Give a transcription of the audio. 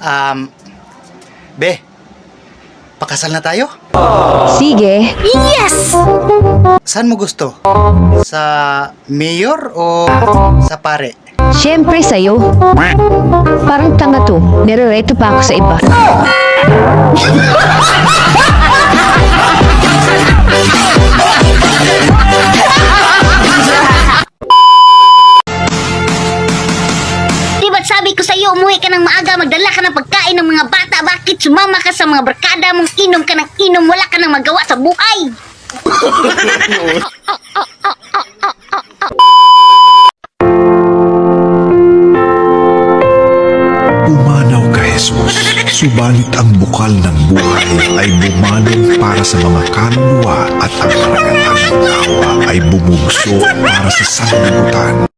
Um, Be, pakasal na tayo? Sige. Yes! Saan mo gusto? Sa mayor o sa pare? Siyempre sa'yo. Parang tanga to. Nirereto pa ako sa iba. Di ba't sabi ko sa'yo, umuwi ka ng maaga, magdala ka ng pagkain ng mga bata. Bakit sumama ka sa mga barkada mong inom ka ng inom, wala ka nang magawa sa buhay? Pumanaw ka, Jesus. Subalit ang bukal ng buhay ay bumalong para sa mga kaluluwa at ang karagatan ng awa ay bumugso para sa sanlibutan.